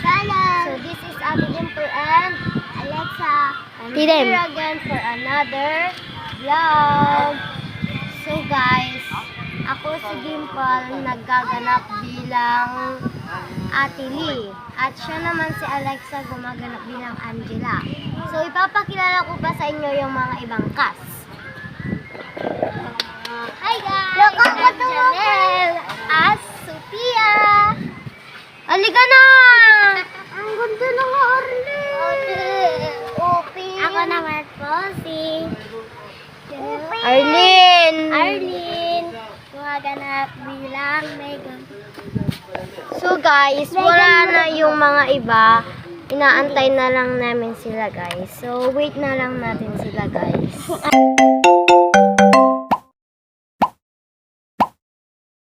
So this is Ate Dimple and Alexa. And here again for another vlog. So guys, ako si Dimple naggaganap bilang Ate Lee. At siya naman si Alexa gumaganap bilang Angela. So ipapakilala ko pa sa inyo yung mga ibang cast. Hi guys! Look ako Janelle as Sophia! Halika na! Ang ganda ng Arlene! Upi! Ako naman po si Arlene! Gumaganap bilang Megan. So guys, wala na yung mga iba. Inaantay na lang namin sila guys. So wait na lang natin sila guys.